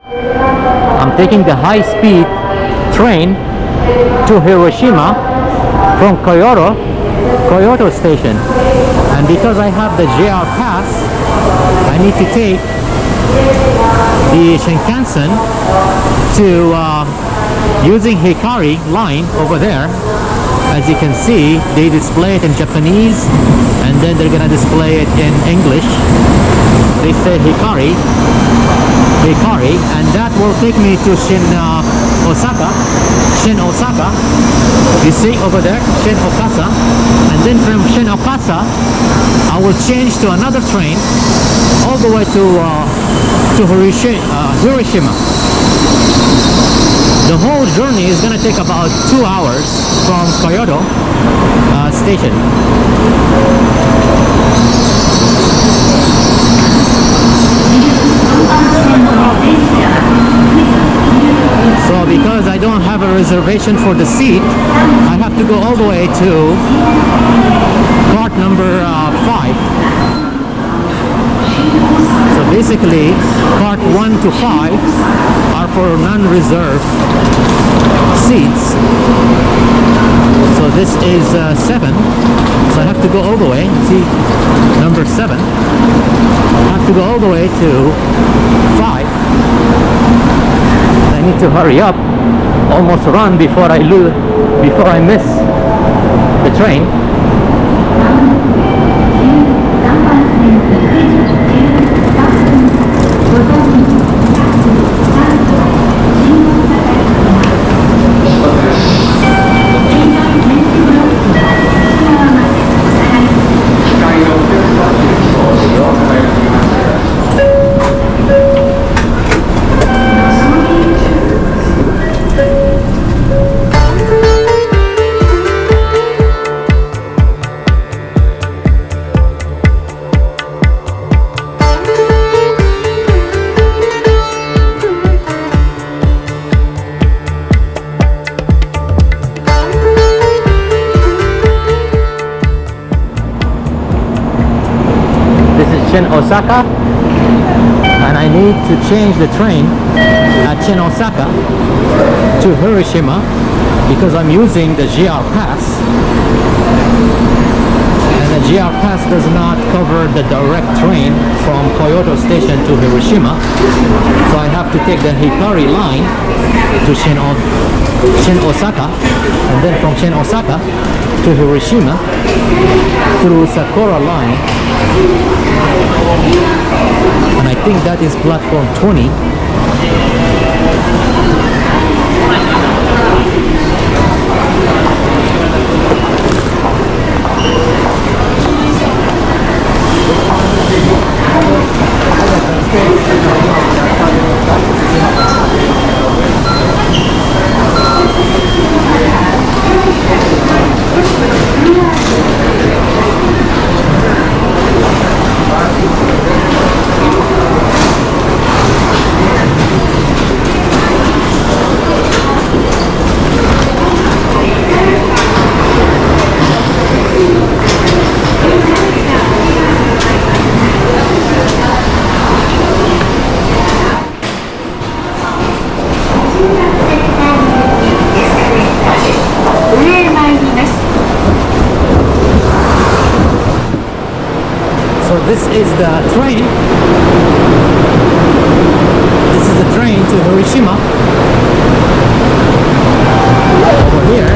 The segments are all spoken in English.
I'm taking the high-speed train to Hiroshima from Kyoto station, and because I have the JR pass, I need to take the Shinkansen to using Hikari line over there. As you can see, they display it in Japanese and then they're gonna display it in English. They say Hikari, and that will take me to Shin Osaka. You see over there, Shin Okasa, and then from Shin Okasa I will change to another train all the way to Hiroshima. The whole journey is going to take about 2 hours from Kyoto station. So because I don't have a reservation for the seat, I have to go all the way to cart number 5. So basically, cart 1 to 5 are for non-reserved seats. So this is 7. So I have to go all the way. See, number 7. I have to go all the way to 5. I need to hurry up, almost run before I miss the train. Shin Osaka, and I need to change the train at Shin Osaka to Hiroshima because I'm using the GR pass, and the GR pass does not cover the direct train from Kyoto station to Hiroshima, so I have to take the Hikari line to Shin Osaka, and then from Shin Osaka to Hiroshima through Sakura line, and I think that is platform 20. So this is the train. This is the train to Hiroshima. Over here.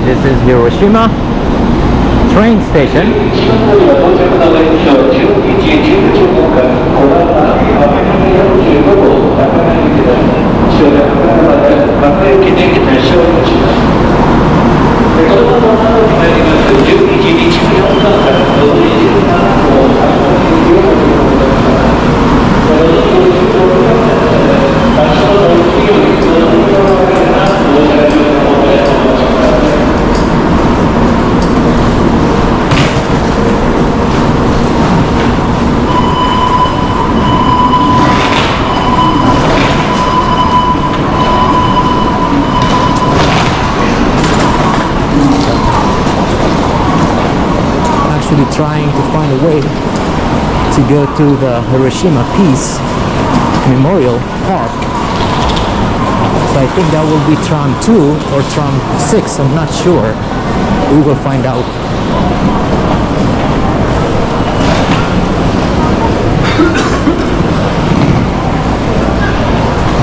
This is Hiroshima train station. Trying to find a way to go to the Hiroshima Peace Memorial Park. So I think that will be tram 2 or tram 6, I'm not sure. We will find out.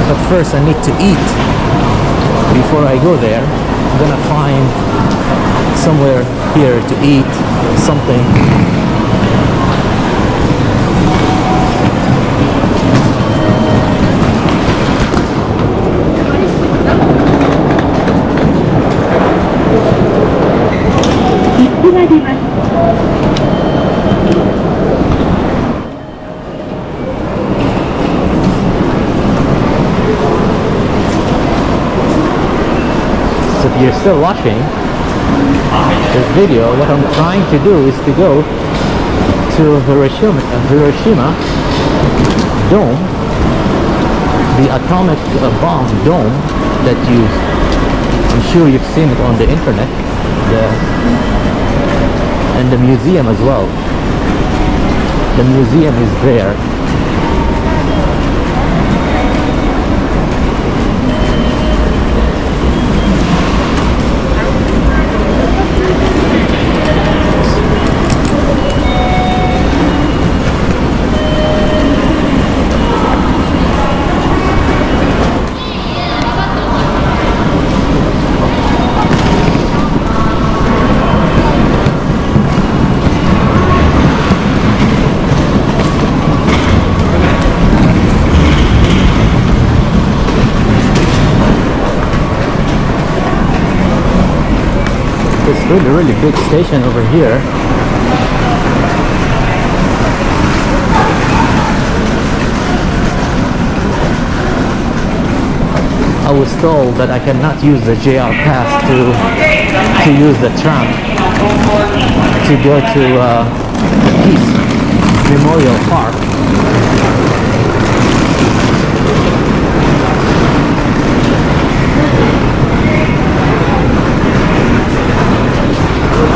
But first I need to eat before I go there. I'm gonna find somewhere here to eat something. So if you're still watching this video, what I'm trying to do is to go to Hiroshima dome, the atomic bomb dome that I'm sure you've seen it on the internet, and the museum as well. The museum is there. Really big station over here. I was told that I cannot use the JR pass to use the tram to go to the Peace Memorial Park.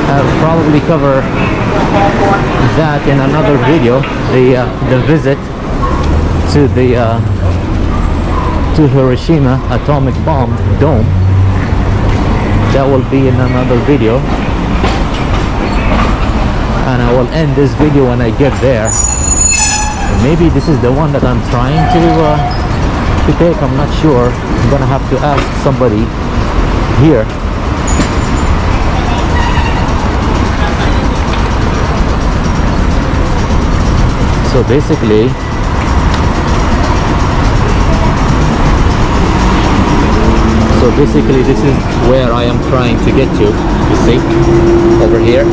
I'll probably cover that in another video, the visit to the to Hiroshima atomic bomb dome. That will be in another video, and I will end this video when I get there. Maybe this is the one that I'm trying to take, I'm not sure. I'm gonna have to ask somebody here. So basically, this is where I am trying to get to. You see, over here.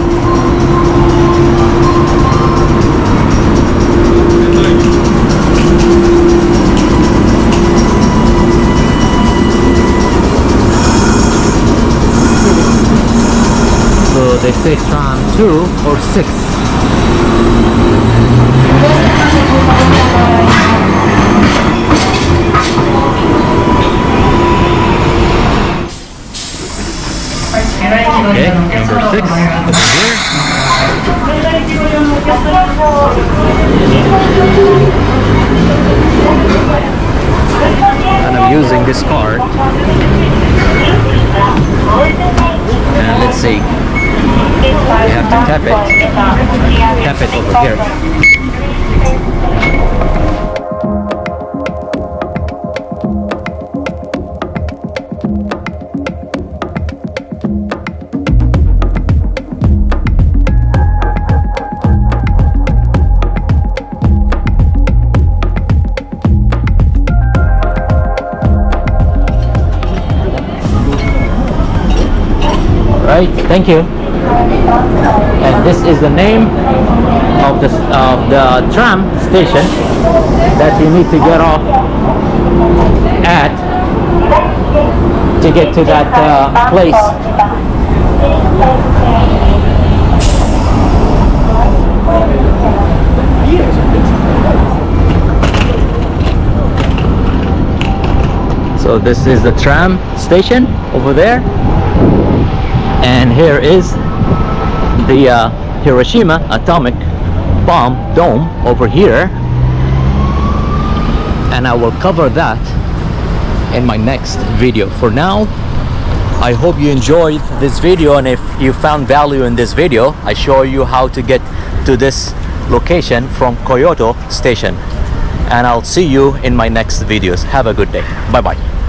So they say tram 2 or 6. Okay, number 6 over here. And I'm using this card. And let's see. I have to tap it over here. Thank you. And this is the name of the tram station that you need to get off at to get to that place. So this is the tram station over there, and here is the Hiroshima atomic bomb dome over here, and I will cover that in my next video. For now, I hope you enjoyed this video, and if you found value in this video, I show you how to get to this location from Kyoto station, and I'll see you in my next videos. Have a good day. Bye bye.